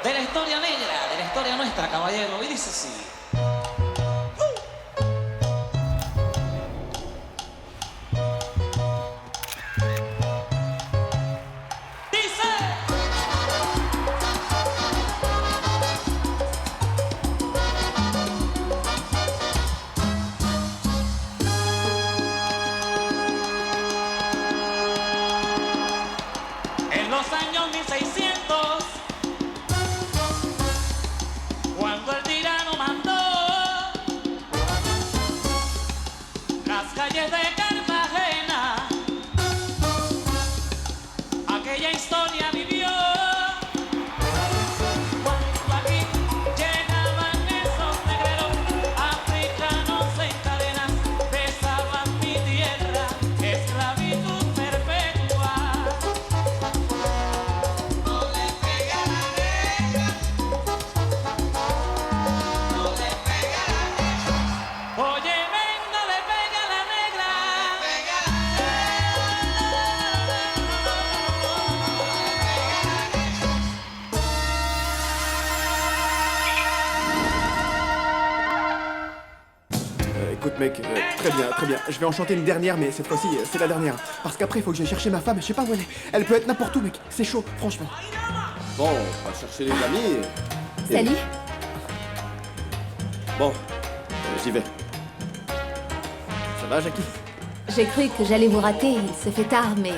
de la historia negra, de la historia nuestra, caballero. Y dice así. En los años 1600, cuando el tirano mandó las calles de Cartagena, aquella historia vivió. Cuando aquí llegaban esos negreros africanos en cadenas, besaban mi tierra, esclavitud perpetua. Oye, venga, le pega a la negra. Écoute mec, très bien, très bien. Je vais en chanter une dernière, mais cette fois-ci, c'est la dernière. Parce qu'après, il faut que j'aille chercher ma femme, je sais pas où elle est. Elle peut être n'importe où, mec. C'est chaud, franchement. Bon, on va chercher les amis. Salut. Bon, j'y vais. Ça va, Jackie? J'ai cru que j'allais vous rater, il se fait tard, mais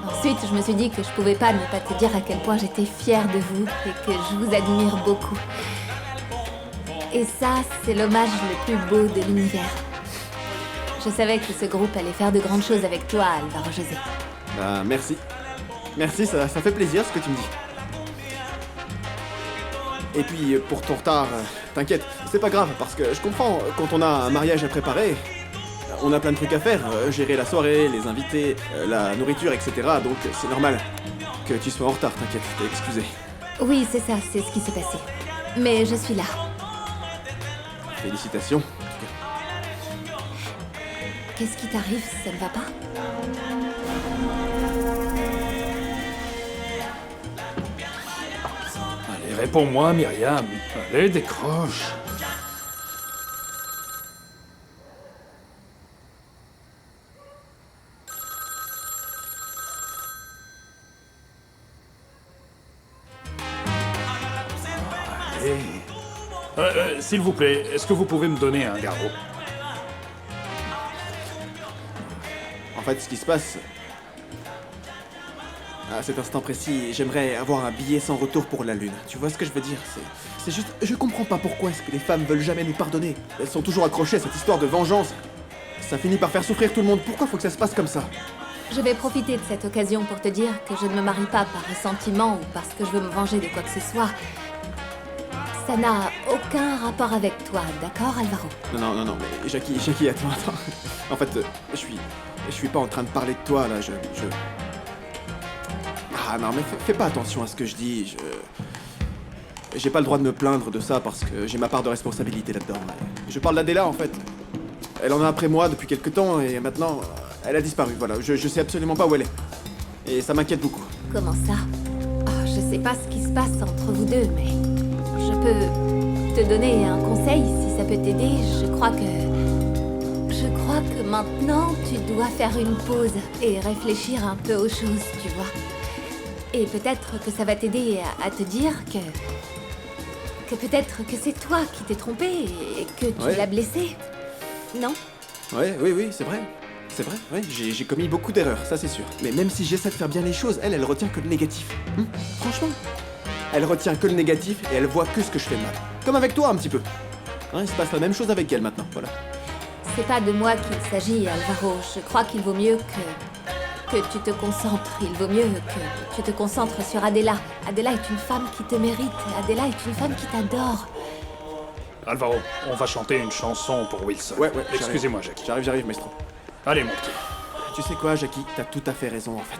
ensuite je me suis dit que je pouvais pas ne pas te dire à quel point j'étais fière de vous et que je vous admire beaucoup. Et ça, c'est l'hommage le plus beau de l'univers. Je savais que ce groupe allait faire de grandes choses avec toi, Alvaro José. Bah, merci. Merci, ça fait plaisir ce que tu me dis. Et puis, pour ton retard, t'inquiète, c'est pas grave, parce que je comprends, quand on a un mariage à préparer, on a plein de trucs à faire, gérer la soirée, les invités, la nourriture, etc. Donc c'est normal que tu sois en retard, t'inquiète, t'es excusé. Oui, c'est ça, c'est ce qui s'est passé. Mais je suis là. Félicitations. Qu'est-ce qui t'arrive, ça ne va pas? Allez, réponds-moi, Myriam. Allez, décroche. Allez. S'il vous plaît, est-ce que vous pouvez me donner un garrot? En fait, ce qui se passe... À cet instant précis, j'aimerais avoir un billet sans retour pour la Lune. Tu vois ce que je veux dire? C'est juste... Je comprends pas pourquoi est-ce que les femmes veulent jamais nous pardonner. Elles sont toujours accrochées à cette histoire de vengeance. Ça finit par faire souffrir tout le monde. Pourquoi faut que ça se passe comme ça? Je vais profiter de cette occasion pour te dire que je ne me marie pas par ressentiment ou parce que je veux me venger de quoi que ce soit. Ça n'a aucun rapport avec toi, d'accord, Alvaro? Non, mais Jackie, attends. En fait, je suis pas en train de parler de toi, là, Ah non, mais fais pas attention à ce que je dis, j'ai pas le droit de me plaindre de ça parce que j'ai ma part de responsabilité là-dedans. Je parle d'Adela, en fait. Elle en a après moi depuis quelque temps et maintenant, elle a disparu, voilà. Je sais absolument pas où elle est. Et ça m'inquiète beaucoup. Comment ça? Oh, je sais pas ce qui se passe entre vous deux, mais je peux te donner un conseil si ça peut t'aider. Je crois que maintenant tu dois faire une pause et réfléchir un peu aux choses, tu vois. Et peut-être que ça va t'aider à te dire que peut-être que c'est toi qui t'es trompé et que tu l'as blessé. Non? Oui, c'est vrai. C'est vrai, ouais, j'ai commis beaucoup d'erreurs, ça c'est sûr. Mais même si j'essaie de faire bien les choses, elle retient que le négatif. Franchement. Elle retient que le négatif et elle voit que ce que je fais de mal. Comme avec toi un petit peu. Hein, il se passe la même chose avec elle maintenant, voilà. C'est pas de moi qu'il s'agit, Alvaro. Je crois qu'il vaut mieux que tu te concentres. Il vaut mieux que tu te concentres sur Adela. Adela est une femme qui te mérite. Adela est une femme qui t'adore. Alvaro, on va chanter une chanson pour Wilson. Ouais, Excusez-moi, Jackie. J'arrive, maestro. Allez, mon petit. Tu sais quoi, Jackie, t'as tout à fait raison, en fait.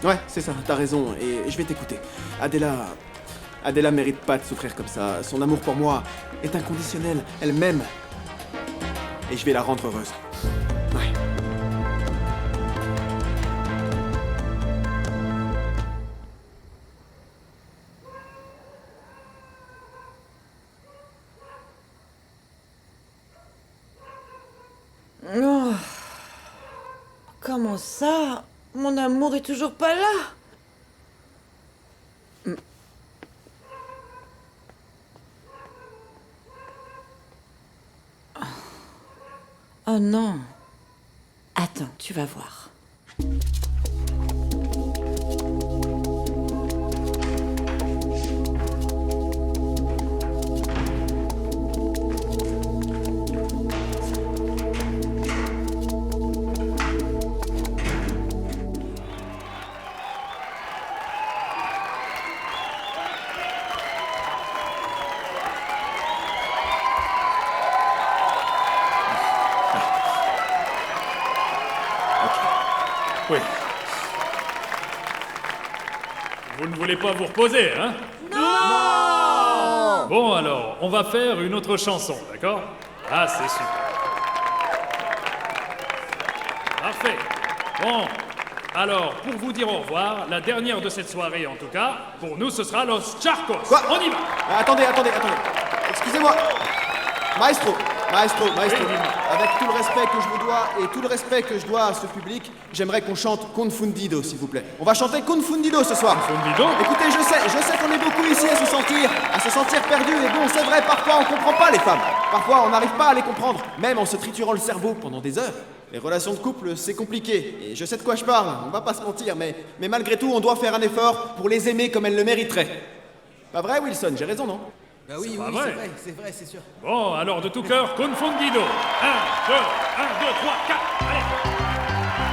Ouais, c'est ça, t'as raison, et je vais t'écouter. Adela mérite pas de souffrir comme ça. Son amour pour moi est inconditionnel. Elle m'aime. Et je vais la rendre heureuse. Ouais. Comment ça? Mon amour est toujours pas là? Oh non. Attends, tu vas voir. Oui. Vous ne voulez pas vous reposer, hein? Non! Bon, alors, on va faire une autre chanson, d'accord? Ah, c'est super. Parfait. Bon, alors, pour vous dire au revoir, la dernière de cette soirée en tout cas, pour nous, ce sera Los Charcos. Quoi? On y va! Attendez. Excusez-moi. Maestro. Oui, dis-moi. Avec tout le respect que je vous dois et tout le respect que je dois à ce public, j'aimerais qu'on chante Confundido, s'il vous plaît. On va chanter Confundido ce soir. Confundido? Écoutez, je sais qu'on est beaucoup ici à se sentir perdu. Et bon, c'est vrai, parfois on comprend pas les femmes. Parfois on n'arrive pas à les comprendre, même en se triturant le cerveau pendant des heures. Les relations de couple, c'est compliqué. Et je sais de quoi je parle, on va pas se mentir, mais malgré tout, on doit faire un effort pour les aimer comme elles le mériteraient. Pas vrai, Wilson? J'ai raison, non? Bah oui, pas oui, vrai. c'est vrai, c'est sûr. Bon, alors de tout cœur, Confundido. 1, 2, 1, 2, 3, 4, allez!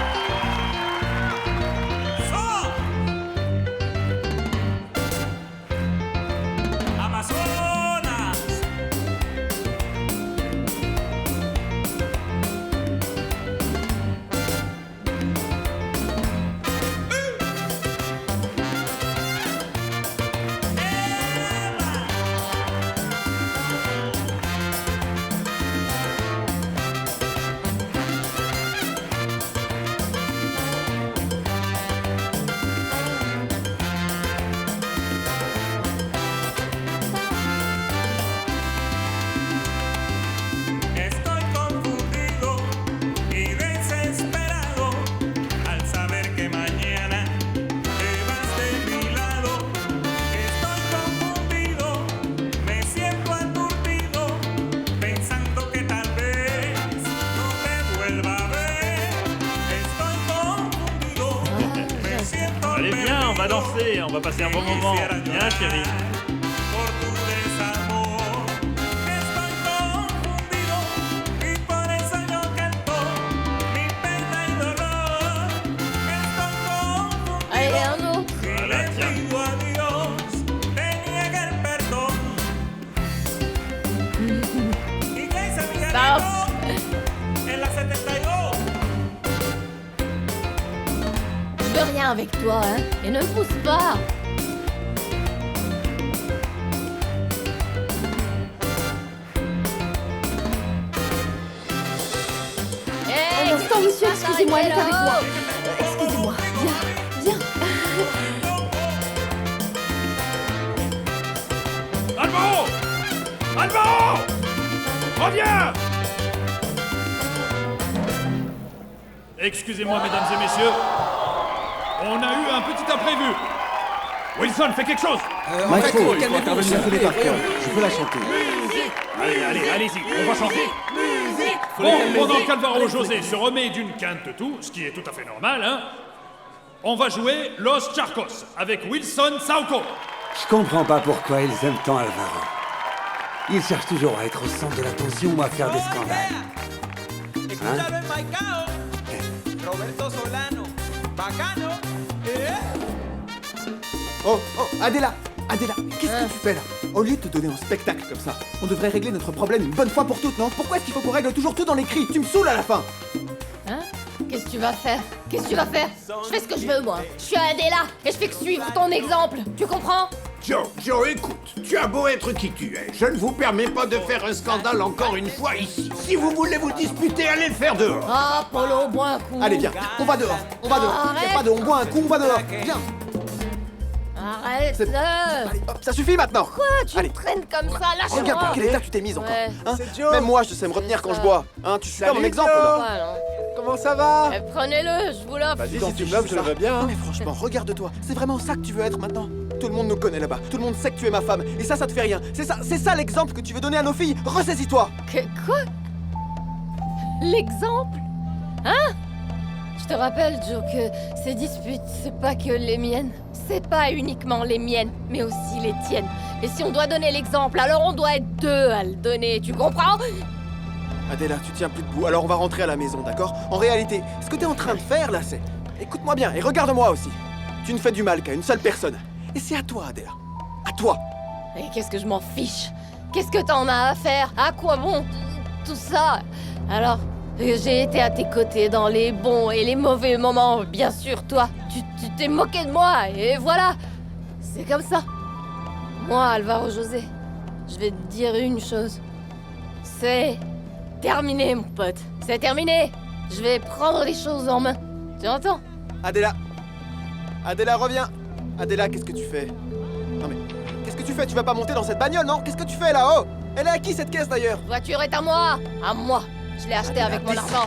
Amazonas. Estoy confundido y desesperado al saber que mañana te vas de mi lado. Estoy confundido, me siento aturdido, pensando que tal vez no te vuelva a ver. Estoy confundido, me siento Allez, viens, on va danser, on va passer un bon moment. Viens, chérie. por tu desamor. Estoy confundido y por eso yo canto mi pena y dolor. Estoy confundido Allez, un autre. y Voilà, le tiens. pido a Dios te niegue el perdón. Y que ese Miguelito en la 72. Je veux rien avec toi, hein. Et ne me pousse pas. Un instant, monsieur, excusez-moi, elle est avec moi. Excusez-moi, viens. Alvaro! Alvaro! Reviens! Excusez-moi, mesdames et messieurs. On a eu un petit imprévu. Wilson, fais quelque chose! Maestro, il faut calmez-vous, intervenir s'il vous tous les plaît, par cœur. voyons. Je peux la chanter. Allez-y, on va chanter. Bon, pendant qu'Alvaro José se remet d'une quinte de tout, ce qui est tout à fait normal, hein, on va jouer Los Charcos avec Wilson Sauco. Je comprends pas pourquoi ils aiment tant Alvaro. Ils cherchent toujours à être au centre de l'attention ou à faire des scandales. Escúchalo en Maicao. Roberto Solano. Bacano. Oh, Adela, qu'est-ce que tu fais là? Au lieu de te donner un spectacle comme ça, on devrait régler notre problème une bonne fois pour toutes, non? Pourquoi est-ce qu'il faut qu'on règle toujours tout dans les cris? Tu me saoules à la fin! Hein? Qu'est-ce que tu vas faire? Je fais ce que je veux, moi. Je suis Adela et je fais que suivre ton exemple. Tu comprends? Joe, écoute, tu as beau être qui tu es, je ne vous permets pas de faire un scandale encore une fois ici. Si vous voulez vous disputer, allez le faire dehors. Ah, Polo, bois un coup. Allez, viens, on va dehors. Y a pas de on boit un coup, on va dehors. Viens. Arrête. C'est- Allez, hop, ça suffit maintenant. Quoi? Tu Allez. me traînes comme ça, lâche-moi. Regarde dans quel état tu t'es mise encore. Ouais. Hein? C'est Joe. Même moi, je sais me retenir quand je bois. Hein, tu suis pas mon Salut, exemple Joe. là. Voilà. comment ça va? Prenez-le, je vous l'offre. Vas-y, si tu me l'offres, je le veux bien. Non mais franchement, regarde-toi. C'est vraiment ça que tu veux être maintenant? Tout le monde nous connaît là-bas. Tout le monde sait que tu es ma femme. Et ça te fait rien. C'est ça l'exemple que tu veux donner à nos filles. Ressaisis-toi. Quoi? L'exemple? Hein? Je te rappelle, Joe, que ces disputes, c'est pas que les miennes. C'est pas uniquement les miennes, mais aussi les tiennes. Et si on doit donner l'exemple, alors on doit être deux à le donner, tu comprends? Adela, tu tiens plus debout, alors on va rentrer à la maison, d'accord? En réalité, ce que t'es en train de faire là, c'est... Écoute-moi bien, et regarde-moi aussi. Tu ne fais du mal qu'à une seule personne. Et c'est à toi, Adela. À toi. Et qu'est-ce que je m'en fiche? Qu'est-ce que t'en as à faire? À quoi bon tout ça? Alors, j'ai été à tes côtés dans les bons et les mauvais moments, bien sûr, toi. Tu t'es moqué de moi, et voilà. C'est comme ça. Moi, Alvaro José, je vais te dire une chose. C'est terminé, mon pote. C'est terminé. Je vais prendre les choses en main. Tu entends? Adela. Adela, reviens. Adela, qu'est-ce que tu fais? Non mais... Qu'est-ce que tu fais? Tu vas pas monter dans cette bagnole, non? Qu'est-ce que tu fais là-haut? Elle est à qui cette caisse d'ailleurs? La voiture est à moi. À moi. Je l'ai achetée avec mon argent.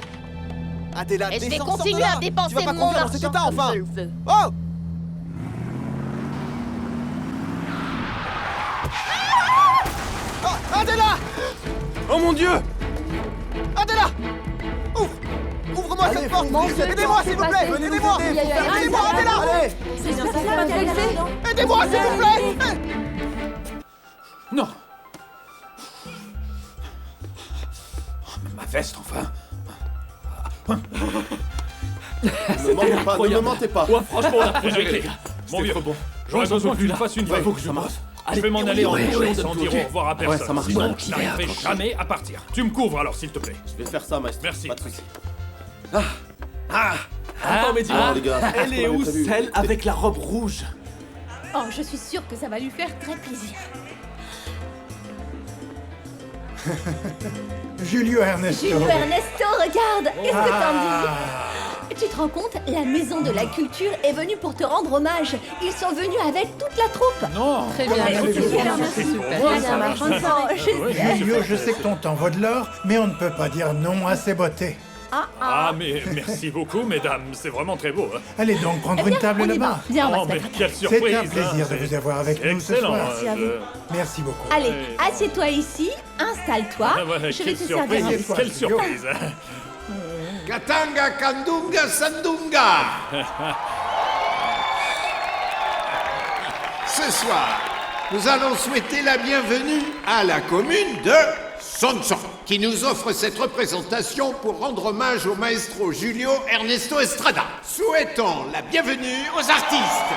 Adela, et je vais descends, continuer sors de là. à dépenser Tu vas pas mon conduire dans argent cet état, comme enfin. je le veux. Oh! Ah, Adela! Oh mon Dieu! Adela! Ouvre! Ouvre-moi cette porte! Aidez-moi s'il vous plaît! Aidez-moi! Aidez-moi, Adela! Aidez-moi s'il vous plaît! Non. Ma veste, enfin. Ne me mentez pas. Ouais, franchement, on a trop Eric, géré, les gars. Mon vieux, bon. j'aurais besoin que tu me fasses une Ouais, faut que ça marche. Je vais m'en aller en courant sans dire au revoir à personne. ça marche. Sinon, je n'arriverai jamais à partir. Tu me couvres alors, s'il te plaît. Je vais faire ça, maestro. Merci. Pas de soucis. Attends, mais dis-moi, les gars, elle est où, celle avec la robe rouge? Oh, je suis sûre que ça va lui faire très plaisir. Julio Ernesto. Julio Ernesto, regarde! Qu'est-ce que t'en dis? Tu te rends compte? La maison de la culture est venue pour te rendre hommage. Ils sont venus avec toute la troupe. Non. Très bien, Julio, je sais que ton temps vaut de l'or, mais on ne peut pas dire non à ses beautés. Ah, mais merci beaucoup, mesdames. C'est vraiment très beau. Allez donc prendre une table On y va. là-bas. Viens, on va Oh, se mais mettre. quelle surprise. C'est un plaisir de vous avoir avec nous ce Excellent. soir. Merci à vous. Merci beaucoup. Allez, assieds-toi ici, installe-toi. Ah, ouais, Je vais quelle te servir surprise. un Assieds-toi, Quelle Julio. surprise. Katanga, Kandunga, Sandunga. Ce soir, nous allons souhaiter la bienvenue à la commune de Sonson, qui nous offre cette représentation pour rendre hommage au maestro Julio Ernesto Estrada. Souhaitons la bienvenue aux artistes.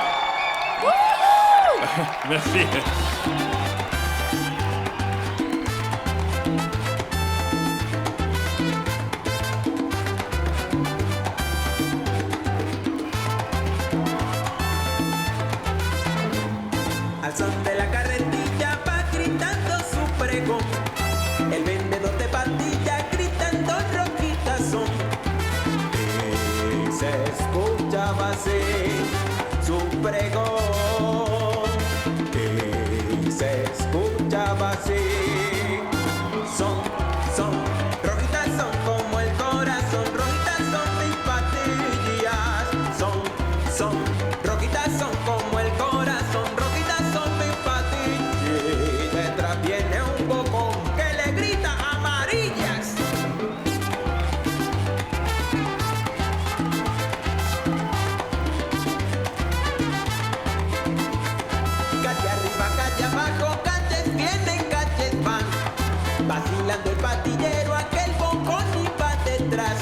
Merci. Al son de la carretilla va gritando su pregón. El vendedor de pandilla gritando rojitas son. Y se escuchaba así su pregón. Y se escuchaba así. Son, rojitas son como el corazón. Rojitas son mis patillas. Son, rojitas son como el corazón. Rojitas son mis patillas. Y detrás viene un bocón que le grita amarillas. Calle arriba, calle abajo, calles vienen, calles van. Vacilando el patillero, aquel bocón y va detrás.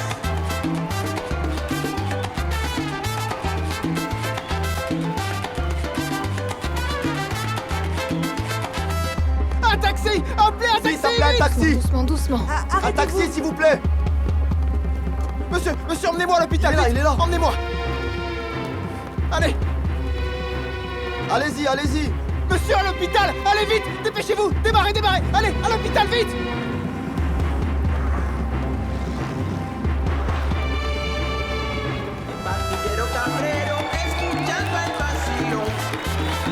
Un taxi! Appelez un taxi! Vite, appelez un taxi! Doucement, doucement. Un taxi, s'il vous plaît! Monsieur, emmenez-moi à l'hôpital! Il est là! Emmenez-moi! Allez! Allez-y! Monsieur, à l'hôpital! Allez vite! Dépêchez-vous! Démarrez! Allez, à l'hôpital, vite! El patillero cabrero, escuchando el vacilón,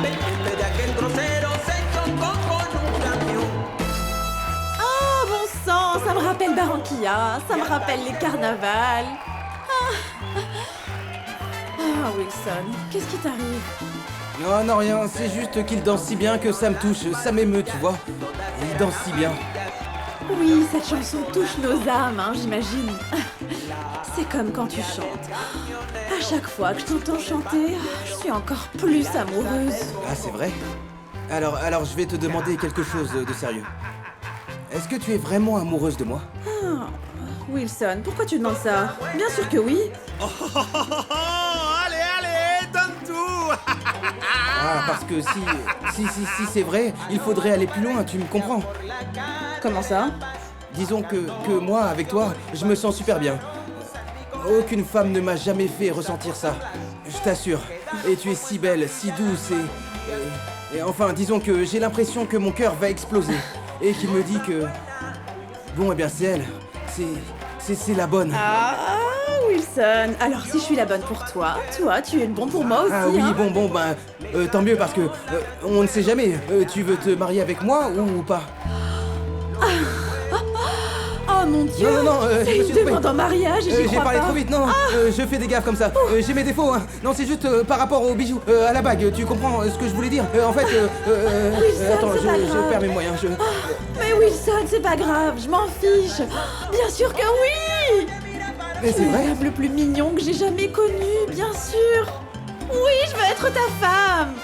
pendiente de aquel grosero, se chocó con un camión. Ah, bon sang, ça me rappelle Barranquilla, ça me rappelle les carnavals. Wilson. Qu'est-ce qui t'arrive? Non, non, rien, c'est juste qu'il danse si bien que ça me touche, ça m'émeut, tu vois. Il danse si bien. Oui, cette chanson touche nos âmes, hein, j'imagine. C'est comme quand tu chantes. À chaque fois que je t'entends chanter, je suis encore plus amoureuse. Ah, c'est vrai? Alors, je vais te demander quelque chose de sérieux. Est-ce que tu es vraiment amoureuse de moi? Ah, Wilson, pourquoi tu demandes ça? Bien sûr que oui. Allez, donne tout. Ah, parce que si c'est vrai, il faudrait aller plus loin, tu me comprends? Comment ça? Disons que moi, avec toi, je me sens super bien. Aucune femme ne m'a jamais fait ressentir ça. Je t'assure. Et tu es si belle, si douce et enfin, disons que j'ai l'impression que mon cœur va exploser. Et qu'il me dit que... Bon, eh bien, c'est elle. C'est la bonne. Ah, Wilson. Alors, si je suis la bonne pour toi, tu es le bon pour moi aussi. Ah oui, hein. bon, tant mieux parce que on ne sait jamais. Tu veux te marier avec moi ou pas? Oh mon Dieu. Non, c'est une demande en mariage et j'y j'ai crois parlé pas. trop vite, non, je fais des gaffes comme ça. J'ai mes défauts, hein. Non, c'est juste par rapport aux bijoux, à la bague, tu comprends ce que je voulais dire? En fait, Wilson, attends, c'est pas grave. je perds mes moyens, Mais Wilson, c'est pas grave, je m'en fiche. Bien sûr que oui. Mais c'est vrai. L'homme le plus mignon que j'ai jamais connu, bien sûr. Oui, je veux être ta femme.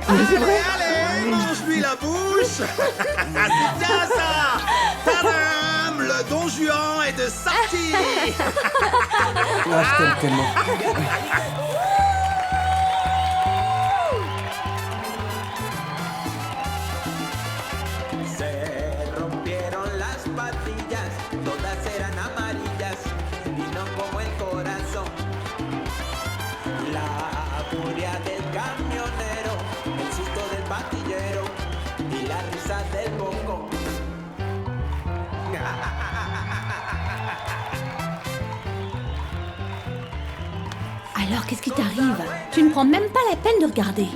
C'est vrai. Allez, mange-lui la bouche. Ah, c'est bien ça. Tadam, le Don Juan est de sortie. Ah, je t'aime tellement. Se rompieron las patillas, todas eran amarillas y no como el corazón. La furia del camionero, el susto del patillero y la risa del bocón. Alors, qu'est-ce qui t'arrive? Tu ne prends même pas la peine de regarder.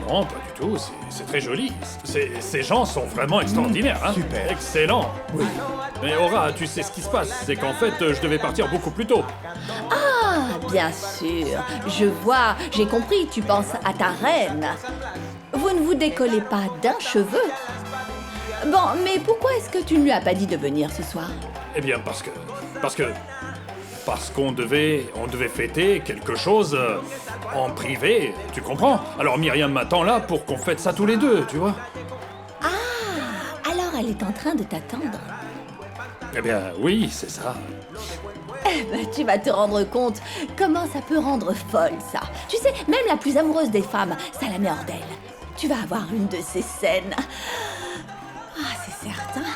Non, pas du tout, c'est très joli. Ces gens sont vraiment extraordinaires, hein. Super. Excellent. Oui. Mais Aura, tu sais ce qui se passe, c'est qu'en fait, je devais partir beaucoup plus tôt. Ah, bien sûr. Je vois, j'ai compris, tu penses à ta reine. Vous ne vous décollez pas d'un cheveu. Bon, mais pourquoi est-ce que tu ne lui as pas dit de venir ce soir? Eh bien, parce qu'on devait fêter quelque chose en privé, tu comprends? Alors Myriam m'attend là pour qu'on fête ça tous les deux, tu vois? Ah, alors elle est en train de t'attendre. Eh bien, oui, c'est ça. Eh ben, tu vas te rendre compte comment ça peut rendre folle, ça. Tu sais, même la plus amoureuse des femmes, ça la met hors d'elle. Tu vas avoir une de ces scènes. Ah, c'est certain.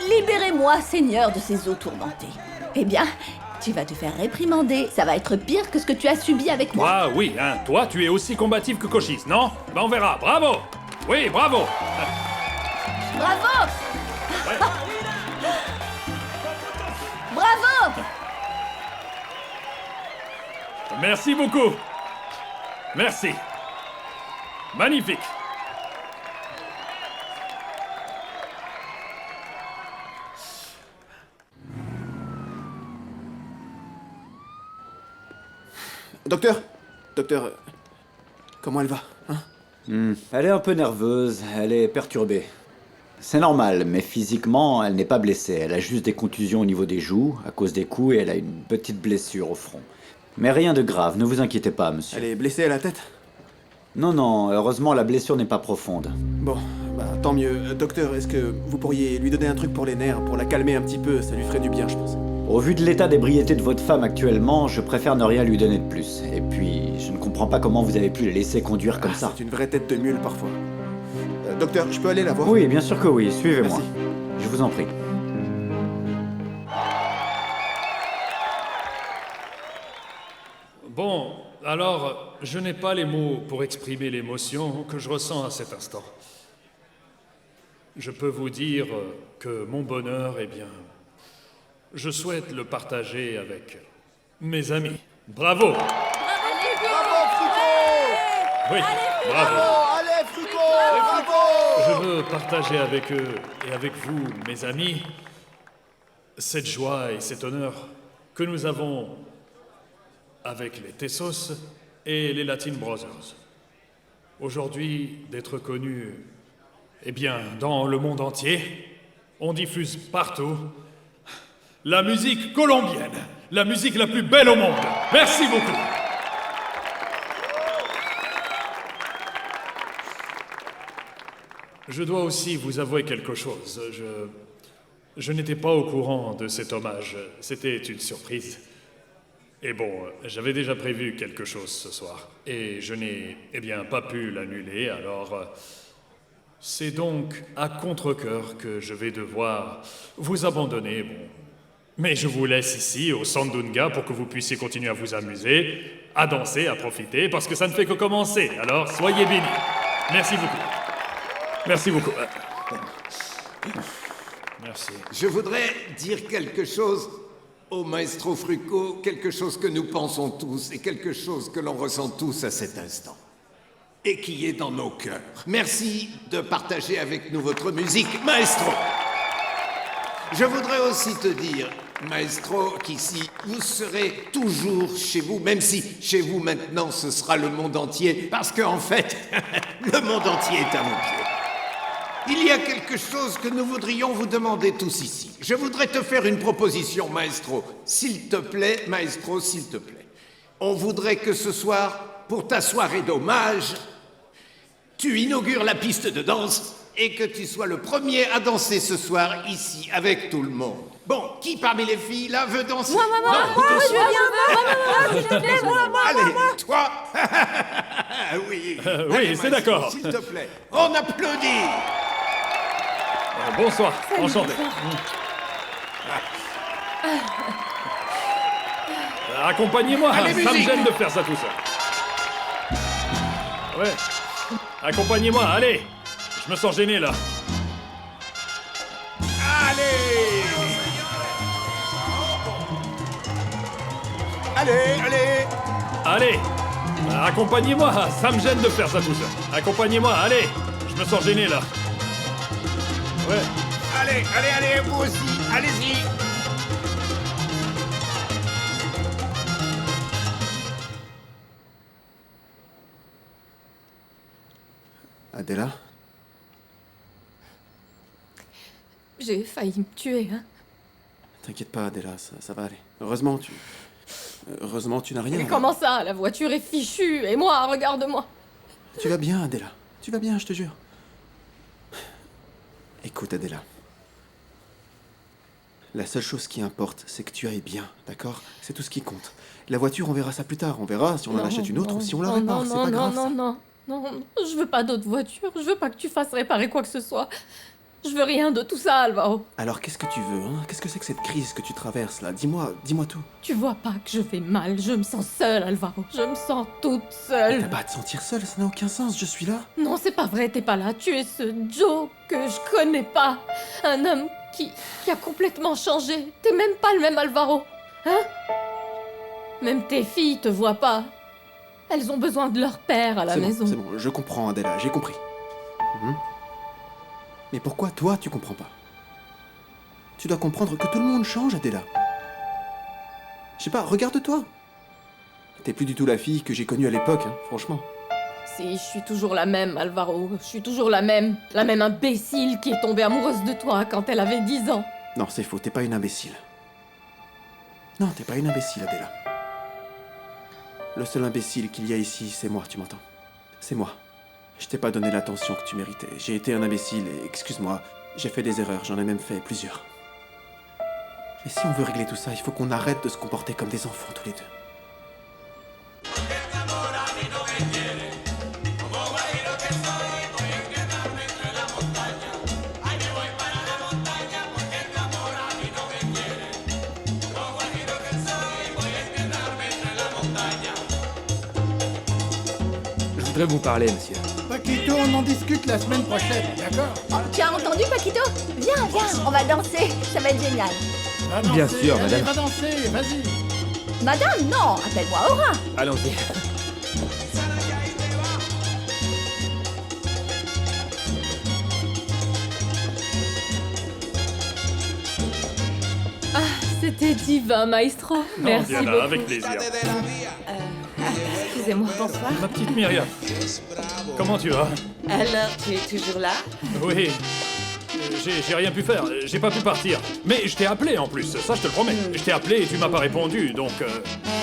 Libérez-moi, Seigneur, de ces eaux tourmentées. Eh bien, tu vas te faire réprimander. Ça va être pire que ce que tu as subi avec moi. Ah oui, hein, toi, tu es aussi combatif que Cochise, non? Ben on verra, bravo! Oui, bravo! Bravo! Ouais. Bravo! Merci beaucoup! Merci! Magnifique! Docteur, comment elle va, hein? Elle est un peu nerveuse, elle est perturbée. C'est normal, mais physiquement, elle n'est pas blessée. Elle a juste des contusions au niveau des joues, à cause des coups, et elle a une petite blessure au front. Mais rien de grave, ne vous inquiétez pas, monsieur. Elle est blessée à la tête? Non, heureusement, la blessure n'est pas profonde. Bon, bah tant mieux. Docteur, est-ce que vous pourriez lui donner un truc pour les nerfs, pour la calmer un petit peu? Ça lui ferait du bien, je pense. Au vu de l'état d'ébriété de votre femme actuellement, je préfère ne rien lui donner de plus. Et puis, je ne comprends pas comment vous avez pu la laisser conduire comme ça. C'est une vraie tête de mule, parfois. Docteur, je peux aller la voir? Oui, bien sûr que oui, suivez-moi. Merci. Je vous en prie. Bon, alors, je n'ai pas les mots pour exprimer l'émotion que je ressens à cet instant. Je peux vous dire que mon bonheur, eh bien, je souhaite le partager avec mes amis. Bravo! Bravo, Frucco! Oui, bravo! Allez, Frucco! Bravo! Je veux partager avec eux et avec vous, mes amis, cette joie et cet honneur que nous avons avec les Tessos et les Latin Brothers. Aujourd'hui, d'être connu, eh bien, dans le monde entier, on diffuse partout la musique colombienne, la musique la plus belle au monde. Merci beaucoup. Je dois aussi vous avouer quelque chose. Je n'étais pas au courant de cet hommage. C'était une surprise. Et bon, j'avais déjà prévu quelque chose ce soir. Et je n'ai, pas pu l'annuler, alors... c'est donc à contre-cœur que je vais devoir vous abandonner, bon. Mais je vous laisse ici, au Sandunga, pour que vous puissiez continuer à vous amuser, à danser, à profiter, parce que ça ne fait que commencer. Alors, soyez bénis. Merci beaucoup. Merci beaucoup. Merci. Je voudrais dire quelque chose au maestro Frucco, quelque chose que nous pensons tous et quelque chose que l'on ressent tous à cet instant. Et qui est dans nos cœurs. Merci de partager avec nous votre musique, maestro. Je voudrais aussi te dire, maestro, qu'ici, vous serez toujours chez vous, même si chez vous maintenant ce sera le monde entier, parce qu'en fait, le monde entier est à vos pieds. Il y a quelque chose que nous voudrions vous demander tous ici. Je voudrais te faire une proposition, maestro. S'il te plaît, maestro, s'il te plaît. On voudrait que ce soir, pour ta soirée d'hommage, tu inaugures la piste de danse et que tu sois le premier à danser ce soir ici avec tout le monde. Bon, qui parmi les filles là veut danser? Moi, je veux bien, s'il te plaît, moi. Allez, toi. Oui. Oui, Allez, c'est maestro, d'accord. S'il te plaît, on applaudit. Bonsoir, Salut, enchanté. Accompagnez-moi, Allez, ça me musique. gêne de faire ça tout seul. Ouais. Accompagnez-moi, allez. Je me sens gêné là. Allez. Allez. Allez. Accompagnez-moi, ça me gêne de faire ça tout seul. Accompagnez-moi, allez. Je me sens gêné là. Ouais. Allez, vous aussi, allez-y. Adela? J'ai failli me tuer, hein. T'inquiète pas, Adela, ça va aller. Heureusement, tu n'as rien. Mais comment ça? La voiture est fichue, et moi, regarde-moi. Tu vas bien, Adela. Tu vas bien, je te jure. Écoute, Adela. La seule chose qui importe, c'est que tu ailles bien, d'accord? C'est tout ce qui compte. La voiture, on verra ça plus tard. On verra si on en achète une autre ou si on la répare. C'est pas grave. Non, je veux pas d'autre voiture. Je veux pas que tu fasses réparer quoi que ce soit. Je veux rien de tout ça, Alvaro. Alors, qu'est-ce que tu veux, hein? Qu'est-ce que c'est que cette crise que tu traverses, là? Dis-moi tout. Tu vois pas que je vais mal. Je me sens seule, Alvaro. Je me sens toute seule. T'as pas à te sentir seule, ça n'a aucun sens, je suis là. Non, c'est pas vrai, t'es pas là. Tu es ce Joe que je connais pas. Un homme qui a complètement changé. T'es même pas le même Alvaro. Hein? Même tes filles te voient pas. Elles ont besoin de leur père à la maison. C'est bon, je comprends, Adela, j'ai compris. Mais pourquoi toi, tu comprends pas? Tu dois comprendre que tout le monde change, Adela. Je sais pas, regarde-toi. T'es plus du tout la fille que j'ai connue à l'époque, hein, franchement. Si, je suis toujours la même, Alvaro. Je suis toujours la même imbécile qui est tombée amoureuse de toi quand elle avait 10 ans. Non, c'est faux, t'es pas une imbécile. Non, t'es pas une imbécile, Adela. Le seul imbécile qu'il y a ici, c'est moi, tu m'entends? C'est moi. Je t'ai pas donné l'attention que tu méritais. J'ai été un imbécile et, excuse-moi, j'ai fait des erreurs, j'en ai même fait plusieurs. Mais si on veut régler tout ça, il faut qu'on arrête de se comporter comme des enfants tous les deux. Je voudrais vous parler, monsieur. Paquito, on en discute la semaine prochaine, d'accord? Tu as entendu, Paquito? Viens, on va danser, ça va être génial. Va danser, Bien sûr, allez, madame. va danser, vas-y. Madame, non, appelle-moi Aura. Allons-y. C'était divin, maestro. Merci Diana, beaucoup. avec plaisir. Excusez-moi. Bonsoir. Ma petite Myriam. Comment tu vas? Alors, tu es toujours là? Oui. J'ai rien pu faire, j'ai pas pu partir. Mais je t'ai appelé en plus, ça je te le promets. Je t'ai appelé et tu m'as pas répondu, donc...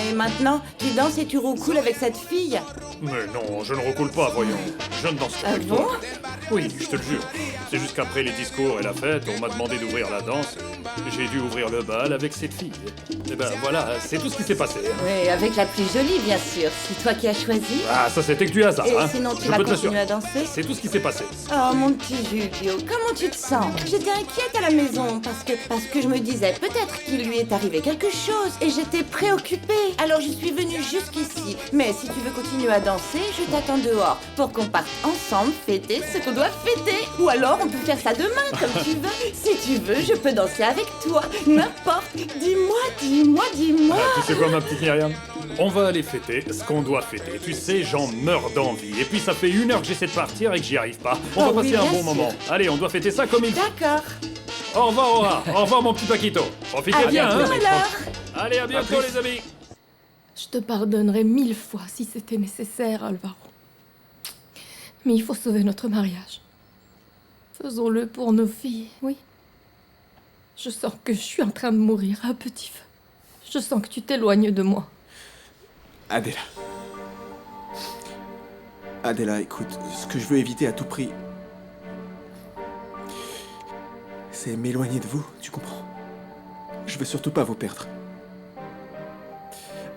Et maintenant, tu danses et tu roucoules avec cette fille? Mais non, je ne recoule pas, voyons. Je ne danse pas avec bon? toi. Oui, je te le jure. C'est juste qu'après les discours et la fête, on m'a demandé d'ouvrir la danse. J'ai dû ouvrir le bal avec cette fille. Et ben voilà, c'est tout ce qui s'est passé. Oui, avec la plus jolie, bien sûr. C'est toi qui as choisi. Ah, ça c'était que du hasard, Et hein. sinon, tu Je vas peux te continuer l'assurer. à danser? C'est tout ce qui s'est passé. Oh, mon petit Julio, comment tu te sens? J'étais inquiète à la maison parce que je me disais peut-être qu'il lui est arrivé quelque chose et j'étais préoccupée. Alors je suis venue jusqu'ici. Mais si tu veux continuer à danser, je t'attends dehors pour qu'on parte ensemble fêter ce qu'on doit fêter. Ou alors on peut faire ça demain comme tu veux. Si tu veux, je peux danser avec toi. N'importe. Dis-moi. Ah, tu sais quoi, ma petite Myriam? On va aller fêter ce qu'on doit fêter. Tu sais, j'en meurs d'envie. Et puis ça fait 1 heure que j'essaie de partir et que j'y arrive pas. On va passer un bon moment. Allez, on doit fêter ça comme il faut. D'accord. Au revoir, Aura. Au revoir, mon petit Paquito. Profitez bien, hein. Allez, à bientôt, les amis. Je te pardonnerais 1000 fois si c'était nécessaire, Alvaro. Mais il faut sauver notre mariage. Faisons-le pour nos filles, oui. Je sens que je suis en train de mourir à petit feu. Je sens que tu t'éloignes de moi. Adela, écoute, ce que je veux éviter à tout prix, c'est m'éloigner de vous, tu comprends? Je veux surtout pas vous perdre.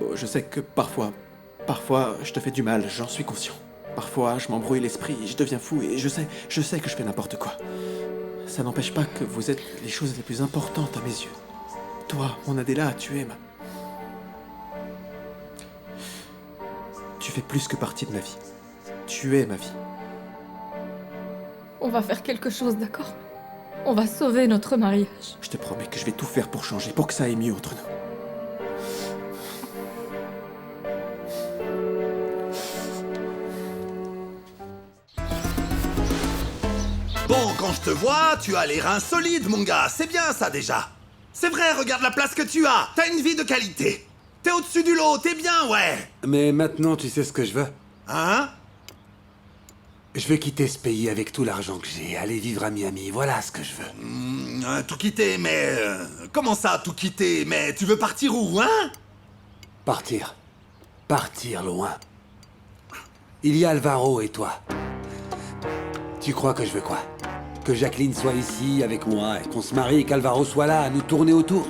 Bon, je sais que parfois, je te fais du mal, j'en suis conscient. Parfois, je m'embrouille l'esprit, je deviens fou et je sais que je fais n'importe quoi. Ça n'empêche pas que vous êtes les choses les plus importantes à mes yeux. Toi, mon Adela, tu es Tu fais plus que partie de ma vie. Tu es ma vie. On va faire quelque chose, d'accord? On va sauver notre mariage. Je te promets que je vais tout faire pour changer, pour que ça aille mieux entre nous. Bon, quand je te vois, tu as les reins solides, mon gars. C'est bien ça déjà. C'est vrai, regarde la place que tu as. T'as une vie de qualité. T'es au-dessus du lot, t'es bien, ouais. Mais maintenant, tu sais ce que je veux? Hein? Je veux quitter ce pays avec tout l'argent que j'ai, aller vivre à Miami, voilà ce que je veux. Tout quitter, mais... comment ça, tout quitter? Mais tu veux partir où, hein? Partir. Partir loin. Il y a Alvaro et toi. Tu crois que je veux quoi? Que Jacqueline soit ici avec moi et qu'on se marie et qu'Alvaro soit là à nous tourner autour?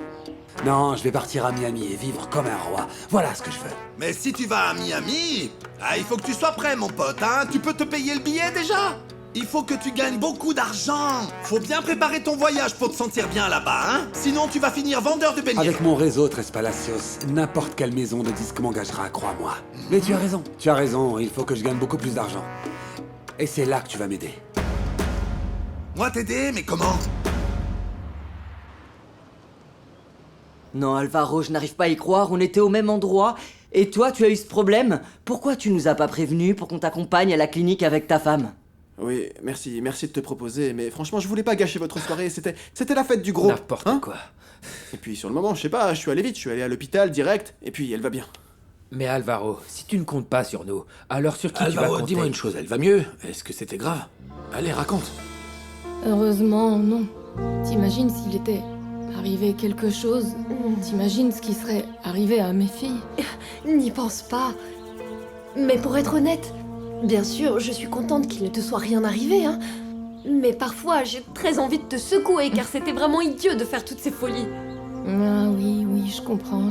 Non, je vais partir à Miami et vivre comme un roi. Voilà ce que je veux. Mais si tu vas à Miami, il faut que tu sois prêt, mon pote, hein? Tu peux te payer le billet déjà? Il faut que tu gagnes beaucoup d'argent. Faut bien préparer ton voyage pour te sentir bien là-bas, hein? Sinon, tu vas finir vendeur de beignets. Avec mon réseau Tres Palacios, n'importe quelle maison de disques m'engagera, crois-moi. Mais tu as raison, il faut que je gagne beaucoup plus d'argent. Et c'est là que tu vas m'aider. Moi t'aider, mais comment? Non, Alvaro, je n'arrive pas à y croire, on était au même endroit. Et toi, tu as eu ce problème? Pourquoi tu nous as pas prévenus pour qu'on t'accompagne à la clinique avec ta femme? Oui, merci de te proposer, mais franchement, je voulais pas gâcher votre soirée, c'était la fête du gros. N'importe quoi. Et puis sur le moment, je sais pas, je suis allé vite, je suis allé à l'hôpital direct, et puis elle va bien. Mais Alvaro, si tu ne comptes pas sur nous, alors sur qui tu vas Alvaro, compter? dis-moi une chose, elle va mieux? Est-ce que c'était grave? Allez, raconte. Heureusement, non. T'imagines s'il était arrivé quelque chose? T'imagines ce qui serait arrivé à mes filles? N'y pense pas. Mais pour être honnête, bien sûr, je suis contente qu'il ne te soit rien arrivé, hein. Mais parfois, j'ai très envie de te secouer, car c'était vraiment idiot de faire toutes ces folies. Ah oui, je comprends.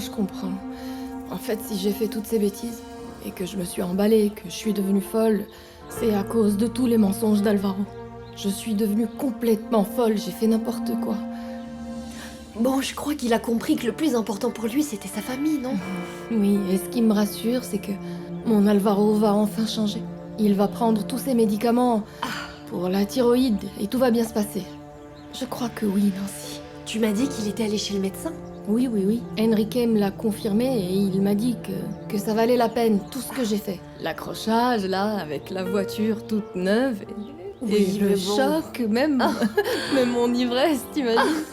En fait, si j'ai fait toutes ces bêtises, et que je me suis emballée, que je suis devenue folle, c'est à cause de tous les mensonges d'Alvaro. Je suis devenue complètement folle, j'ai fait n'importe quoi. Bon, je crois qu'il a compris que le plus important pour lui, c'était sa famille, non? Oui, et ce qui me rassure, c'est que mon Alvaro va enfin changer. Il va prendre tous ses médicaments pour la thyroïde, et tout va bien se passer. Je crois que oui, Nancy. Tu m'as dit qu'il était allé chez le médecin? Oui. Enrique me l'a confirmé et il m'a dit que ça valait la peine, tout ce que j'ai fait. L'accrochage, là, avec la voiture toute neuve, et le choc, même mon ivresse, t'imagines?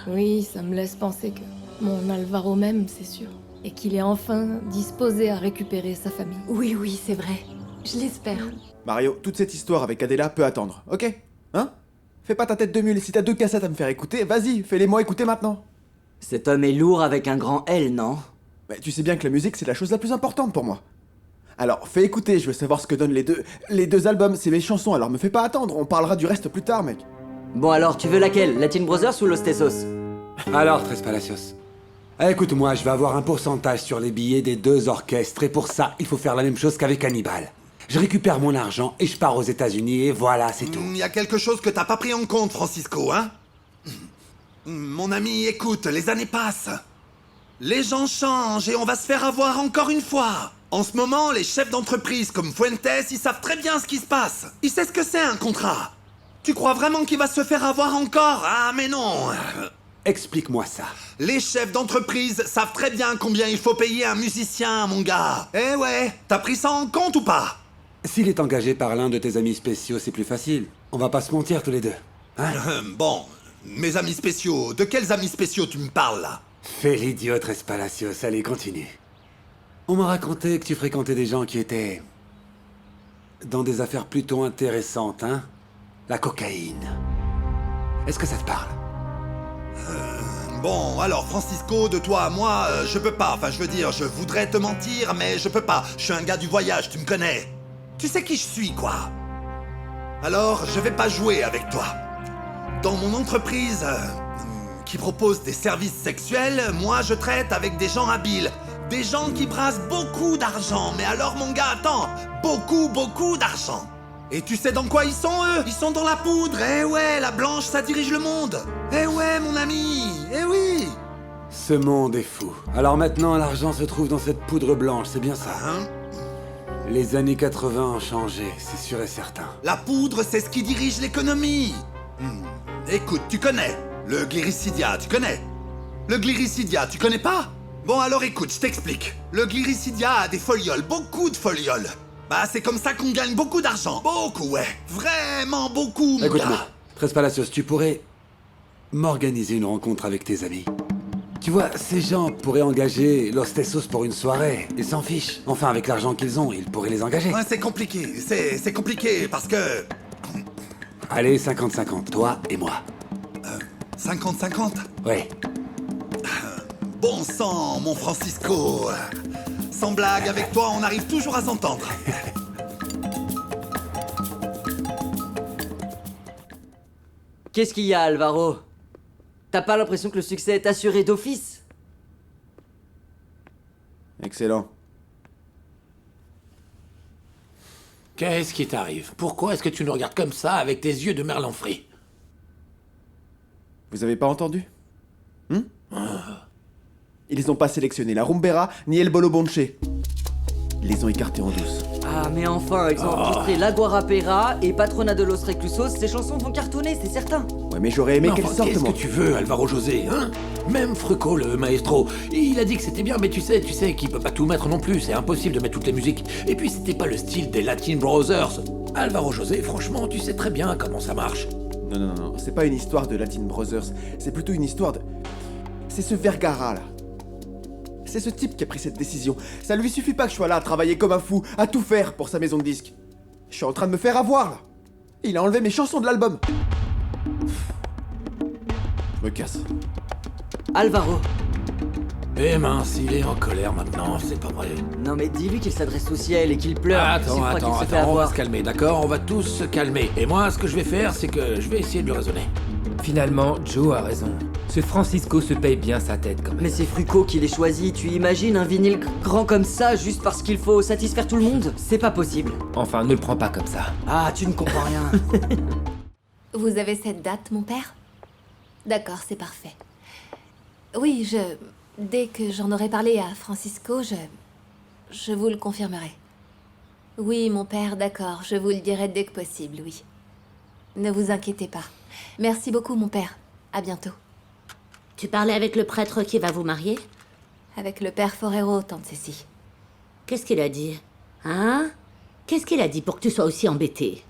Oui, ça me laisse penser que mon Alvaro m'aime, c'est sûr. et qu'il est enfin disposé à récupérer sa famille. Oui, oui, c'est vrai. Je l'espère. Mario, toute cette histoire avec Adela peut attendre, ok? Hein? Fais pas ta tête de mule, si t'as 2 cassettes à me faire écouter, vas-y, fais-les-moi écouter maintenant. Cet homme est lourd avec un grand L, non? Mais tu sais bien que la musique, c'est la chose la plus importante pour moi. Alors, fais écouter, je veux savoir ce que donnent les deux albums, c'est mes chansons, alors me fais pas attendre, on parlera du reste plus tard, mec. Bon alors, tu veux laquelle? Latin Brothers ou Los Tesos? Alors, Tres Palacios. Écoute-moi, je vais avoir un pourcentage sur les billets des 2 orchestres, et pour ça, il faut faire la même chose qu'avec Hannibal. Je récupère mon argent et je pars aux États-Unis et voilà, c'est tout. Il y a quelque chose que t'as pas pris en compte, Francisco, hein? Mon ami, écoute, les années passent. Les gens changent et on va se faire avoir encore une fois. En ce moment, les chefs d'entreprise comme Fuentes, ils savent très bien ce qui se passe. Ils savent ce que c'est un contrat. Tu crois vraiment qu'il va se faire avoir encore? Ah, mais non. Explique-moi ça. Les chefs d'entreprise savent très bien combien il faut payer un musicien, mon gars. Eh ouais, t'as pris ça en compte ou pas? S'il est engagé par l'un de tes amis spéciaux, c'est plus facile. On va pas se mentir tous les deux. Hein? Bon, mes amis spéciaux, de quels amis spéciaux tu me parles là? Fais l'idiot, Tres Palacios, allez, continue. On m'a raconté que tu fréquentais des gens qui étaient... dans des affaires plutôt intéressantes, hein? La cocaïne. Est-ce que ça te parle? Bon, alors Francisco, de toi à moi, je peux pas. Enfin, je veux dire, je voudrais te mentir, mais je peux pas. Je suis un gars du voyage, tu me connais. Tu sais qui je suis, quoi. Alors, je vais pas jouer avec toi. Dans mon entreprise qui propose des services sexuels, moi je traite avec des gens habiles. Des gens qui brassent beaucoup d'argent. Mais alors, mon gars, attends, beaucoup d'argent. Et tu sais dans quoi ils sont, eux? Ils sont dans la poudre. Eh ouais, la blanche, ça dirige le monde. Eh ouais, mon ami. Eh oui. Ce monde est fou. Alors maintenant, l'argent se trouve dans cette poudre blanche, c'est bien ça? Hein? Les années 80 ont changé, c'est sûr et certain. La poudre, c'est ce qui dirige l'économie. Écoute, tu connais. Le gliricidia, tu connais? Le gliricidia, tu connais pas? Bon, alors écoute, je t'explique. Le gliricidia a des folioles, beaucoup de folioles. Bah, c'est comme ça qu'on gagne beaucoup d'argent. Beaucoup, ouais. Vraiment beaucoup, mon Écoute-moi, gars. Tres Palacios, tu pourrais m'organiser une rencontre avec tes amis. Tu vois, ces gens pourraient engager Los Tesos pour une soirée. Ils s'en fichent. Enfin, avec l'argent qu'ils ont, ils pourraient les engager. Ouais, c'est compliqué. C'est compliqué parce que... Allez, 50-50, toi et moi. 50-50? Ouais. Bon sang, mon Francisco. Sans blague, avec toi, on arrive toujours à s'entendre. Qu'est-ce qu'il y a, Alvaro? T'as pas l'impression que le succès est assuré d'office? Excellent. Qu'est-ce qui t'arrive? Pourquoi est-ce que tu nous regardes comme ça avec tes yeux de merlan frit? Vous avez pas entendu? Ils ont pas sélectionné la Rumbera ni El Bolo Bonche. Ils les ont écartés en douce. Ah, mais enfin, ils ont enregistré La Guarapera et Patrona de los Reclusos. Ces chansons vont cartonner, c'est certain. Ouais, mais j'aurais aimé Mais qu'elles enfin, sortent, qu'est-ce moi. que tu veux, Alvaro José, hein? Même Fruco, le maestro, il a dit que c'était bien, mais tu sais qu'il peut pas tout mettre non plus, c'est impossible de mettre toutes les musiques. Et puis c'était pas le style des Latin Brothers. Alvaro José, franchement, tu sais très bien comment ça marche. Non, c'est pas une histoire de Latin Brothers, c'est plutôt une histoire de... C'est ce Vergara, là. C'est ce type qui a pris cette décision. Ça lui suffit pas que je sois là à travailler comme un fou, à tout faire pour sa maison de disques. Je suis en train de me faire avoir, là. Il a enlevé mes chansons de l'album. Je me casse. Alvaro. Eh mince, il est en colère maintenant, c'est pas vrai. Non mais dis-lui qu'il s'adresse au ciel et qu'il pleure. Attends, s'il croit qu'il se fait on va avoir. se calmer, d'accord? On va tous se calmer. Et moi, ce que je vais faire, c'est que je vais essayer de le raisonner. Finalement, Joe a raison. Ce Francisco se paye bien sa tête quand même. Mais c'est Fruco qui l'ait choisi, tu imagines un vinyle grand comme ça juste parce qu'il faut satisfaire tout le monde? C'est pas possible. Enfin, ne le prends pas comme ça. Ah, tu ne comprends rien. Vous avez cette date, mon père? D'accord, c'est parfait. Oui, dès que j'en aurai parlé à Francisco, je vous le confirmerai. Oui, mon père, d'accord, je vous le dirai dès que possible, oui. Ne vous inquiétez pas. Merci beaucoup, mon père. À bientôt. Tu parlais avec le prêtre qui va vous marier? Avec le père Forero, tante Cécile. Qu'est-ce qu'il a dit? Hein? Qu'est-ce qu'il a dit pour que tu sois aussi embêtée?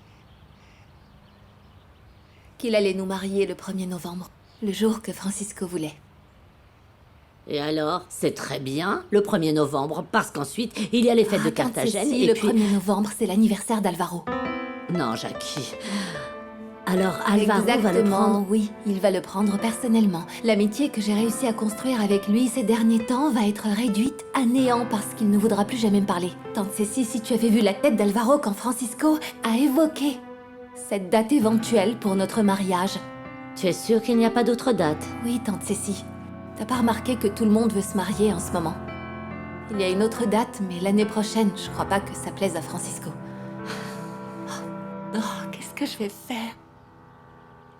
Qu'il allait nous marier le 1er novembre, le jour que Francisco voulait. Et alors, c'est très bien, le 1er novembre, parce qu'ensuite, il y a les fêtes de Carthagène, Si, et le puis... 1er novembre, c'est l'anniversaire d'Alvaro. Non, Jackie. Alors, Alvaro va le Exactement, prendre. oui, il va le prendre personnellement. L'amitié que j'ai réussi à construire avec lui ces derniers temps va être réduite à néant parce qu'il ne voudra plus jamais me parler. Tante Cécile, si tu avais vu la tête d'Alvaro quand Francisco a évoqué cette date éventuelle pour notre mariage. Tu es sûre qu'il n'y a pas d'autre date? Oui, Tante Cécile. T'as pas remarqué que tout le monde veut se marier en ce moment? Il y a une autre date, mais l'année prochaine, je crois pas que ça plaise à Francisco. Oh, qu'est-ce que je vais faire?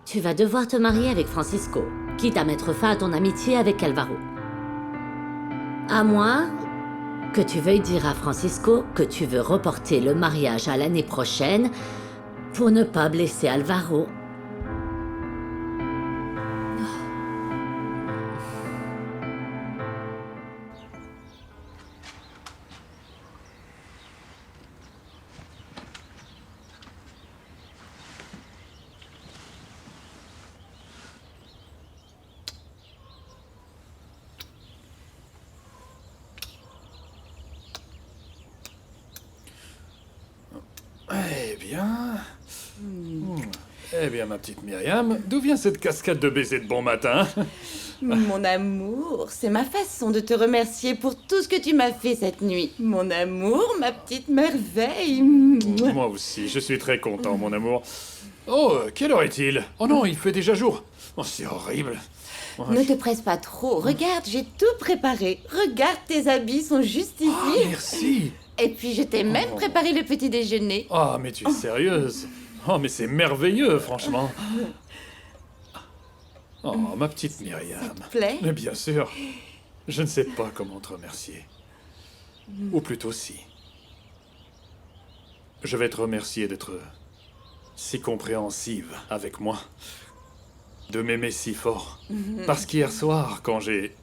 Tu vas devoir te marier avec Francisco, quitte à mettre fin à ton amitié avec Alvaro. À moins que tu veuilles dire à Francisco que tu veux reporter le mariage à l'année prochaine pour ne pas blesser Alvaro. Eh bien... Eh bien, ma petite Myriam, d'où vient cette cascade de baisers de bon matin? Mon amour, c'est ma façon de te remercier pour tout ce que tu m'as fait cette nuit. Mon amour, ma petite merveille. Moi aussi, je suis très content, mon amour. Oh, quelle heure est-il? Oh non, il fait déjà jour. Oh, c'est horrible. Oh, Ne te presse pas trop. Regarde, j'ai tout préparé. Regarde, tes habits sont juste ici. Oh, merci. Et puis, je t'ai même préparé le petit déjeuner. Oh, mais tu es sérieuse? Oh, mais c'est merveilleux, franchement. Oh, ma petite Myriam. Ça te plaît? Mais bien sûr. Je ne sais pas comment te remercier. Ou plutôt si. Je vais te remercier d'être si compréhensive avec moi. De m'aimer si fort. Parce qu'hier soir, quand j'ai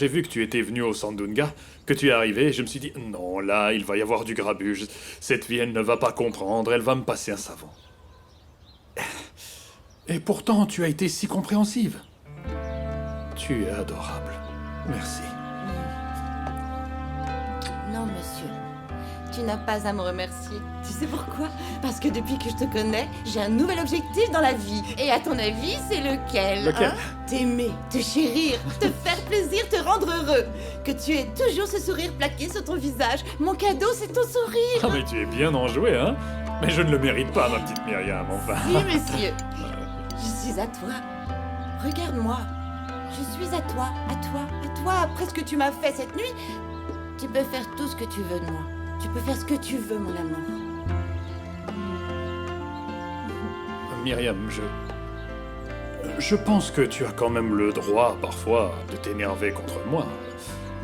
vu que tu étais venu au Sandunga, que tu es arrivé, je me suis dit, non, là, il va y avoir du grabuge. Cette fille, elle ne va pas comprendre, elle va me passer un savon. Et pourtant, tu as été si compréhensive. Tu es adorable. Merci. Non, monsieur. Tu n'as pas à me remercier. Tu sais pourquoi? Parce que depuis que je te connais, j'ai un nouvel objectif dans la vie. Et à ton avis, c'est lequel? Lequel? T'aimer, te chérir, te faire plaisir, te rendre heureux. Que tu aies toujours ce sourire plaqué sur ton visage. Mon cadeau, c'est ton sourire. Ah, mais tu es bien enjoué, hein? Mais je ne le mérite pas, ma petite Myriam, enfin. Si, monsieur. Je suis à toi. Regarde-moi. Je suis à toi, à toi, à toi. Après ce que tu m'as fait cette nuit, tu peux faire tout ce que tu veux de moi. Tu peux faire ce que tu veux, mon amour. Myriam, je pense que tu as quand même le droit, parfois, de t'énerver contre moi.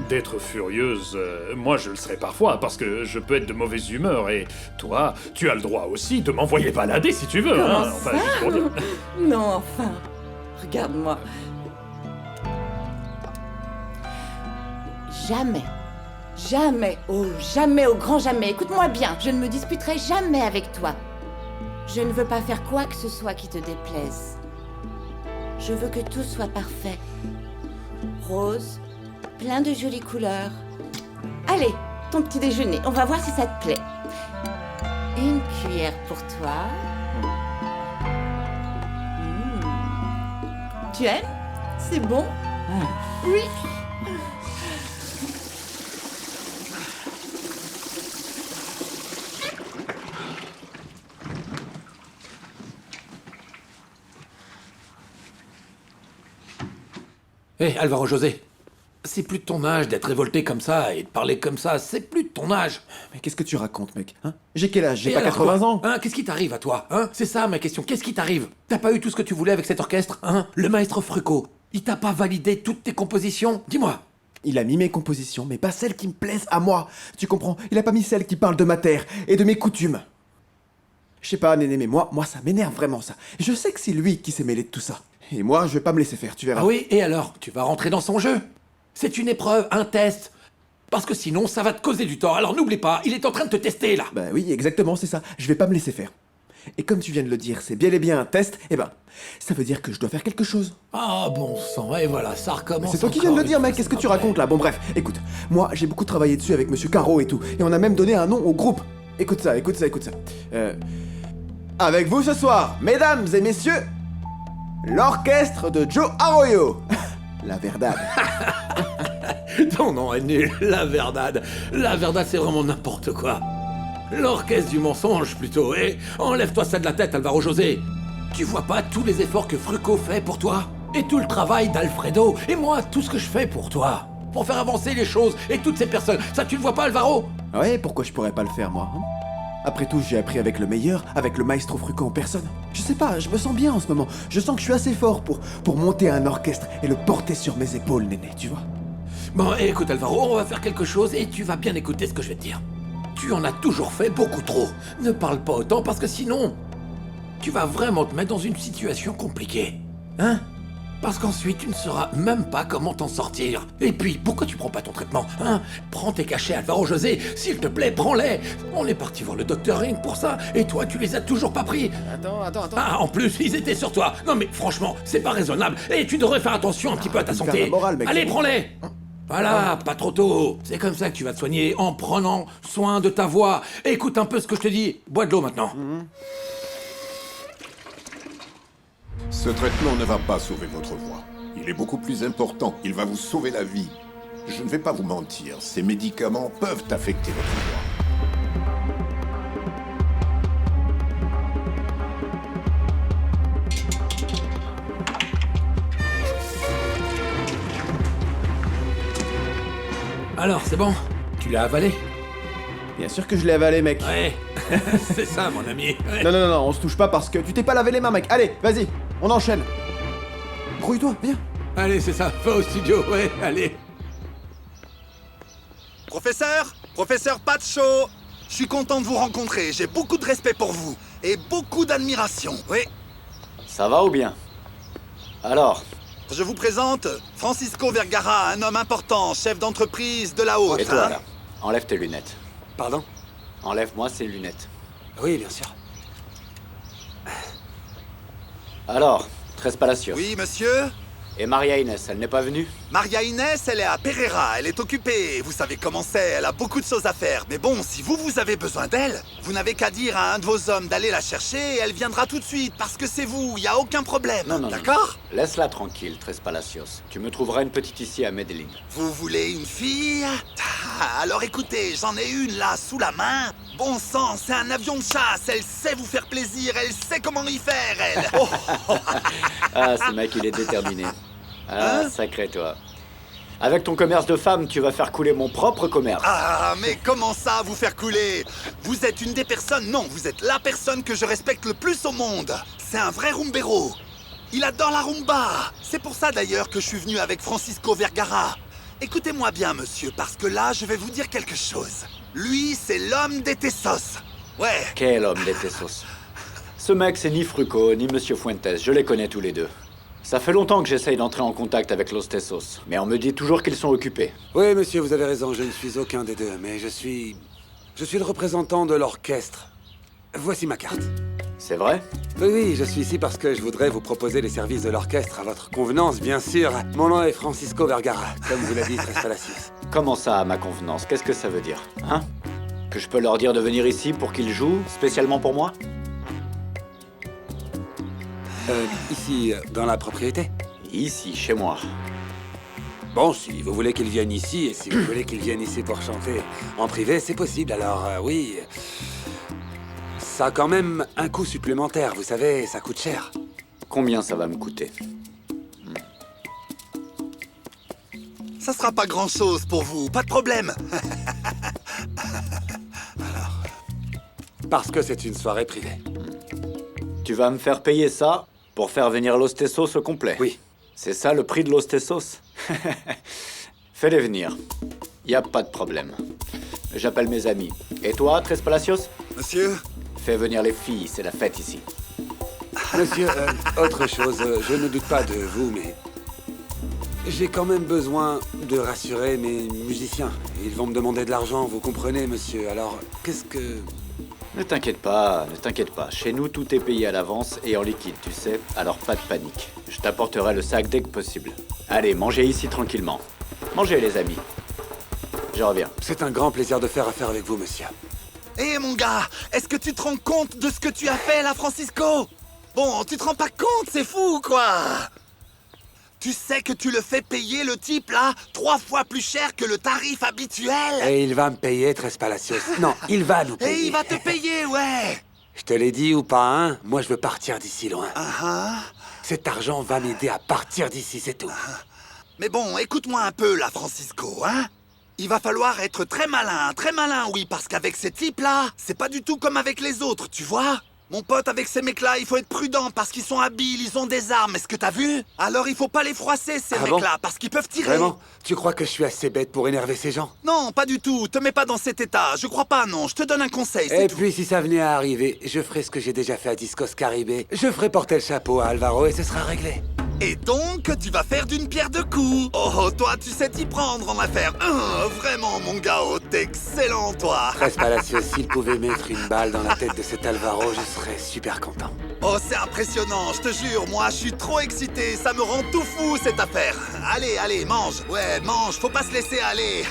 D'être furieuse, moi je le serai parfois, parce que je peux être de mauvaise humeur, et toi, tu as le droit aussi de m'envoyer balader si tu veux, Comment hein. Enfin, ça? juste pour dire. Non, enfin. Regarde-moi. Jamais. Jamais, oh jamais, au grand jamais. Écoute-moi bien, je ne me disputerai jamais avec toi. Je ne veux pas faire quoi que ce soit qui te déplaise. Je veux que tout soit parfait. Rose, plein de jolies couleurs. Allez, ton petit déjeuner, on va voir si ça te plaît. Une cuillère pour toi. Tu aimes? C'est bon? Oui. Hé, Alvaro José, c'est plus de ton âge d'être révolté comme ça et de parler comme ça, c'est plus de ton âge. Mais qu'est-ce que tu racontes, mec, hein? J'ai quel âge? J'ai Et pas alors 80 quoi ans. Hein? Qu'est-ce qui t'arrive à toi, hein? C'est ça ma question, qu'est-ce qui t'arrive? T'as pas eu tout ce que tu voulais avec cet orchestre, hein? Le maestro Frucco, il t'a pas validé toutes tes compositions? Dis-moi. Il a mis mes compositions, mais pas celles qui me plaisent à moi. Tu comprends? Il a pas mis celles qui parlent de ma terre et de mes coutumes. Je sais pas, Néné, mais moi ça m'énerve vraiment, ça. Je sais que c'est lui qui s'est mêlé de tout ça. Et moi, je vais pas me laisser faire, tu verras. Ah oui, et alors? Tu vas rentrer dans son jeu? C'est une épreuve, un test. Parce que sinon, ça va te causer du tort. Alors n'oublie pas, il est en train de te tester, là. Bah oui, exactement, c'est ça. Je vais pas me laisser faire. Et comme tu viens de le dire, c'est bel et bien un test, eh ben, ça veut dire que je dois faire quelque chose. Ah bon sang, et voilà, ça recommence. C'est toi qui viens de le dire, mec, qu'est-ce que tu racontes là? Bon bref, écoute, moi j'ai beaucoup travaillé dessus avec Monsieur Caro et tout, et on a même donné un nom au groupe. Écoute ça. Avec vous ce soir, mesdames et messieurs, l'orchestre de Joe Arroyo. La Verdade. Ton nom est nul, la Verdade. La Verdade, c'est vraiment n'importe quoi. L'orchestre du mensonge, plutôt. Et enlève-toi ça de la tête, Alvaro José. Tu vois pas tous les efforts que Fruco fait pour toi? Et tout le travail d'Alfredo? Et moi, tout ce que je fais pour toi? Pour faire avancer les choses et toutes ces personnes. Ça, tu le vois pas, Alvaro? Ouais, pourquoi je pourrais pas le faire, moi, hein? Après tout, j'ai appris avec le meilleur, avec le maestro Fruco en personne. Je sais pas, je me sens bien en ce moment. Je sens que je suis assez fort pour monter un orchestre et le porter sur mes épaules, Néné, tu vois? Bon, écoute, Alvaro, on va faire quelque chose et tu vas bien écouter ce que je vais te dire. Tu en as toujours fait beaucoup trop. Ne parle pas autant parce que sinon, tu vas vraiment te mettre dans une situation compliquée. Hein? Parce qu'ensuite, tu ne sauras même pas comment t'en sortir. Et puis, pourquoi tu prends pas ton traitement, hein? Prends tes cachets, Alvaro José. S'il te plaît, prends-les. On est parti voir le docteur Ring pour ça. Et toi, tu les as toujours pas pris. Attends. Ah, en plus, ils étaient sur toi. Non mais, franchement, c'est pas raisonnable. Et tu devrais faire attention un petit peu à ta santé. la morale, mec. Allez, prends-les. Voilà, pas trop tôt. C'est comme ça que tu vas te soigner, en prenant soin de ta voix. Écoute un peu ce que je te dis. Bois de l'eau maintenant. Ce traitement ne va pas sauver votre voix. Il est beaucoup plus important. Il va vous sauver la vie. Je ne vais pas vous mentir, ces médicaments peuvent affecter votre voix. Alors, c'est bon? Tu l'as avalé? Bien sûr que je l'ai avalé, mec. Ouais, c'est ça, mon ami. Ouais. Non, on se touche pas parce que tu t'es pas lavé les mains, mec. Allez, vas-y, on enchaîne. Brouille-toi, viens. Allez, c'est ça, va au studio, ouais, allez. Professeur Pacho, je suis content de vous rencontrer. J'ai beaucoup de respect pour vous et beaucoup d'admiration. Oui. Ça va ou bien? Alors? Je vous présente Francisco Vergara, un homme important, chef d'entreprise de la haute. Et toi, là? Enlève tes lunettes. Pardon? Enlève-moi ces lunettes. Oui, bien sûr. Alors, Tres Palacios. Oui, monsieur? Et Maria Inès, elle n'est pas venue? Maria Inès, elle est à Pereira, elle est occupée. Vous savez comment c'est, elle a beaucoup de choses à faire. Mais bon, si vous avez besoin d'elle, vous n'avez qu'à dire à un de vos hommes d'aller la chercher et elle viendra tout de suite, parce que c'est vous, y a aucun problème. Non. D'accord? Laisse-la tranquille, Tres Palacios. Tu me trouveras une petite ici à Medellin. Vous voulez une fille? Alors écoutez, j'en ai une là, sous la main. Bon sang, c'est un avion de chasse, elle sait vous faire plaisir, elle sait comment y faire, elle. Oh. Ah, ce mec, il est déterminé. Ah, sacré toi. Avec ton commerce de femmes, tu vas faire couler mon propre commerce. Ah, mais comment ça, vous faire couler? Vous êtes une des personnes, non, vous êtes la personne que je respecte le plus au monde. C'est un vrai rumbero. Il adore la rumba. C'est pour ça d'ailleurs que je suis venu avec Francisco Vergara. Écoutez-moi bien, monsieur, parce que là, je vais vous dire quelque chose. Lui, c'est l'homme des Tessos. Ouais. Quel homme des Tessos? Ce mec, c'est ni Fruco, ni Monsieur Fuentes. Je les connais tous les deux. Ça fait longtemps que j'essaye d'entrer en contact avec Los Tessos, mais on me dit toujours qu'ils sont occupés. Oui, monsieur, vous avez raison, je ne suis aucun des deux, mais je suis le représentant de l'orchestre. Voici ma carte. C'est vrai? Oui, je suis ici parce que je voudrais vous proposer les services de l'orchestre à votre convenance, bien sûr. Mon nom est Francisco Vergara, comme vous l'a dit Tres Palacios. Comment ça, à ma convenance? Qu'est-ce que ça veut dire? Hein? Que je peux leur dire de venir ici pour qu'ils jouent, spécialement pour moi? Ici, dans la propriété? Ici, chez moi. Bon, si vous voulez qu'ils viennent ici, et si vous voulez qu'ils viennent ici pour chanter en privé, c'est possible, alors oui... Ça a quand même un coût supplémentaire, vous savez, ça coûte cher. Combien ça va me coûter? Ça sera pas grand-chose pour vous, pas de problème. Parce que c'est une soirée privée. Tu vas me faire payer ça pour faire venir Los Tessos au complet? Oui. C'est ça le prix de Los Tessos? Fais-les venir. Y a pas de problème. J'appelle mes amis. Et toi, Tres Palacios? Monsieur? Fais venir les filles, c'est la fête ici. Monsieur, autre chose, je ne doute pas de vous, mais... J'ai quand même besoin de rassurer mes musiciens. Ils vont me demander de l'argent, vous comprenez, monsieur. Alors, qu'est-ce que... Ne t'inquiète pas, ne t'inquiète pas. Chez nous, tout est payé à l'avance et en liquide, tu sais. Alors pas de panique. Je t'apporterai le sac dès que possible. Allez, mangez ici tranquillement. Mangez, les amis. Je reviens. C'est un grand plaisir de faire affaire avec vous, monsieur. Hé mon gars, est-ce que tu te rends compte de ce que tu as fait là, Francisco? Bon, tu te rends pas compte, c'est fou quoi. Tu sais que tu le fais payer le type là 3 fois plus cher que le tarif habituel. Et il va me payer, Tres Palacios. Non, il va nous payer. Et il va te payer, ouais. Je te l'ai dit ou pas, hein? Moi, je veux partir d'ici loin. Cet argent va m'aider à partir d'ici, c'est tout. Mais bon, écoute-moi un peu là, Francisco, hein. Il va falloir être très malin, oui, parce qu'avec ces types-là, c'est pas du tout comme avec les autres, tu vois? Mon pote, avec ces mecs-là, il faut être prudent parce qu'ils sont habiles, ils ont des armes, est-ce que t'as vu? Alors il faut pas les froisser, ces mecs-là, parce qu'ils peuvent tirer. Vraiment? Tu crois que je suis assez bête pour énerver ces gens? Non, pas du tout, te mets pas dans cet état, je crois pas, non, je te donne un conseil, Et puis, si ça venait à arriver, je ferai ce que j'ai déjà fait à Discos Caribe. Je ferai porter le chapeau à Alvaro et ce sera réglé. Et donc, tu vas faire d'une pierre deux coups. Oh, toi, tu sais t'y prendre en affaires. Vraiment, mon gars, t'es excellent, toi. Tres Palacios, s'il pouvait mettre une balle dans la tête de cet Alvaro, je serais super content. Oh, c'est impressionnant, je te jure, moi, je suis trop excité, ça me rend tout fou, cette affaire. Allez, allez, mange. Ouais, mange, faut pas se laisser aller.